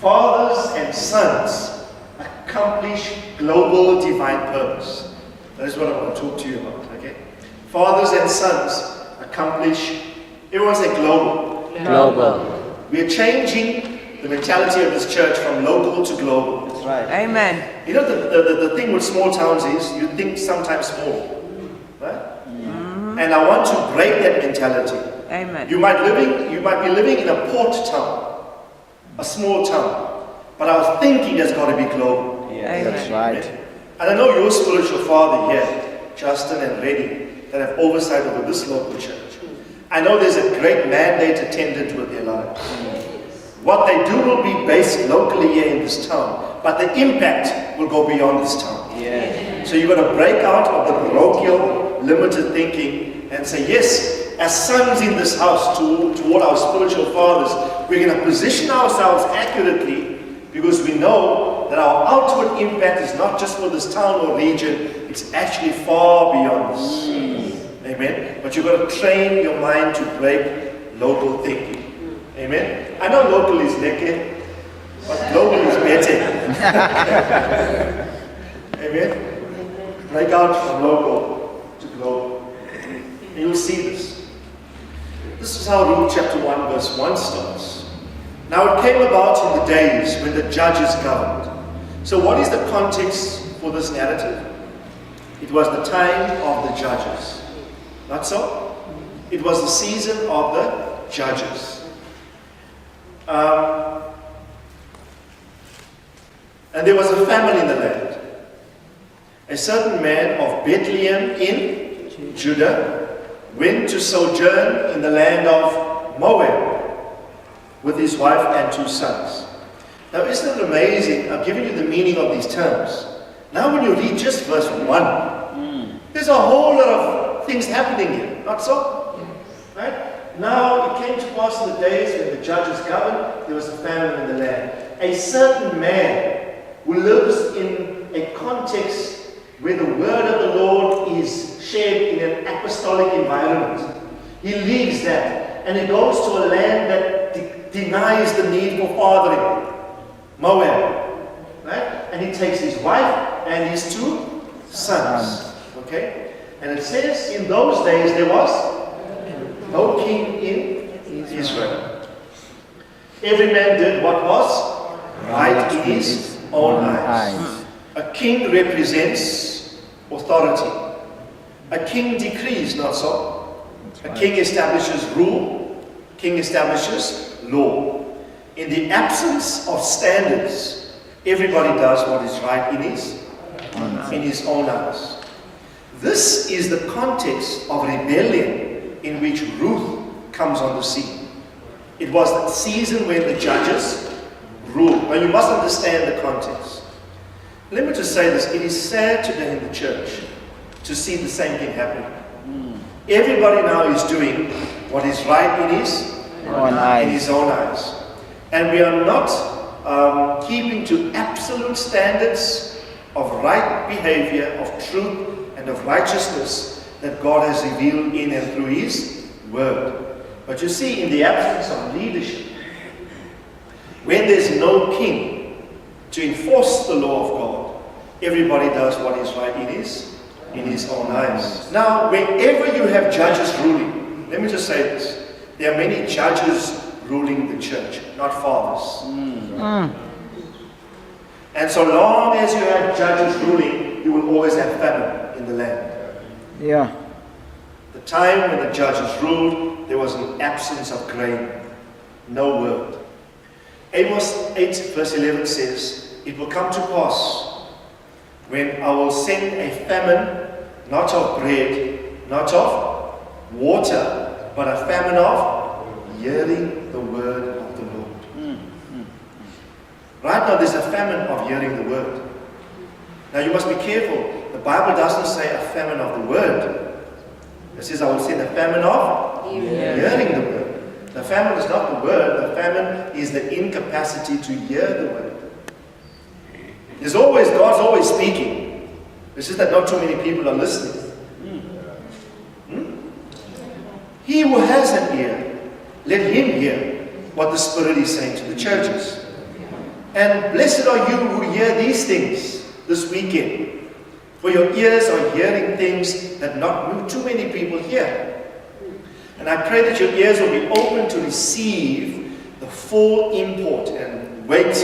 Fathers and sons accomplish global divine purpose. That is what I want to talk to you about, okay? Fathers and sons accomplish, everyone say global. Global. We are changing the mentality of this church from local to global. That's right. Amen. You know, the thing with small towns is you think sometimes small, right? And I want to break that mentality. Amen. You might be living in a port town, a small town, but our thinking has got to be global. Yeah, that's Amen. right. And I know your spiritual father here, Justin and Reddy, that have oversight over this local church. I know there's a great mandate attendant with their lives. What they do will be based locally here in this town, but the impact will go beyond this town. Yeah. So you've got to break out of the parochial, limited thinking and say, yes, as sons in this house toward our spiritual fathers, we're going to position ourselves accurately because we know that our outward impact is not just for this town or region, it's actually far beyond this. Amen? But you've got to train your mind to break local thinking. Amen? I know local is lekker, but global is better. Amen? Break out from local to global. And you'll see this. This is how Ruth chapter 1 verse 1 starts. Now it came about in the days when the judges governed. So what is the context for this narrative? It was the time of the judges. Not so? It was the season of the judges. And there was a famine in the land. A certain man of Bethlehem in Judah went to sojourn in the land of Moab with his wife and 2 sons. Now isn't it amazing? I've given you the meaning of these terms. Now when you read just verse 1, there's a whole lot of things happening here. Not so? Right? Now it came to pass in the days when the judges governed, there was a famine in the land. A certain man who lives in a context where the word of the Lord is shared in an apostolic environment. He leaves that and he goes to a land that denies the need for fathering. Moab. Right? And he takes his wife and his 2 sons. Okay? And it says in those days there was no king in Israel. Every man did what was right in his own eyes. A king represents authority. A king decrees, not so. A king establishes rule. King establishes law. In the absence of standards, everybody does what is right in his own eyes. This is the context of rebellion in which Ruth comes on the scene. It was the season when the judges ruled. Now you must understand the context. Let me just say this. It is sad today in the church to see the same thing happening. Everybody now is doing what is right in his own eyes. And we are not keeping to absolute standards of right behavior, of truth, and of righteousness that God has revealed in and through his word. But you see, in the absence of leadership, when there's no king to enforce the law of God, everybody does what is right in his own eyes. Now, whenever you have judges ruling, let me just say this, there are many judges ruling the church, not fathers. And so long as you have judges ruling, you will always have famine in the land. Yeah. The time when the judges ruled, there was an absence of grain, no word. Amos 8 verse 11 says, it will come to pass when I will send a famine, not of bread, not of water, but a famine of hearing the word of the Lord. Right now there's a famine of hearing the word. Now you must be careful. The Bible doesn't say a famine of the word. It says I will send a famine of hearing the word. The famine is not the word. The famine is the incapacity to hear the word. God's always speaking. It's just that not too many people are listening. He who has an ear, let him hear what the Spirit is saying to the churches. And blessed are you who hear these things this weekend, for your ears are hearing things that not too many people hear. And I pray that your ears will be open to receive the full import and weight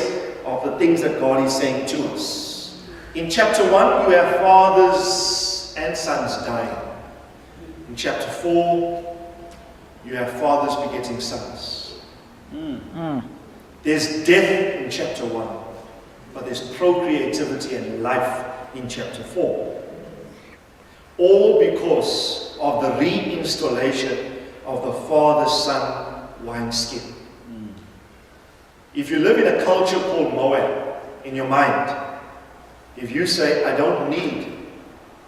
of the things that God is saying to us. In chapter 1, you have fathers and sons dying. In chapter 4, you have fathers begetting sons. There's death in chapter 1, but there's procreativity and life in chapter 4. All because of the reinstallation of the father-son wineskin. If you live in a culture called Moab, in your mind, if you say, I don't need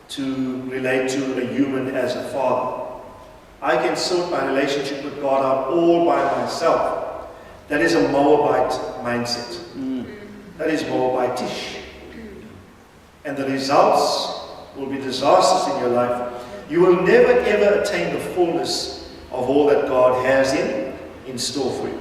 to relate to a human as a father, I can sort my relationship with God out all by myself. That is a Moabite mindset. That is Moabitish. And the results will be disastrous in your life. You will never ever attain the fullness of all that God has in store for you.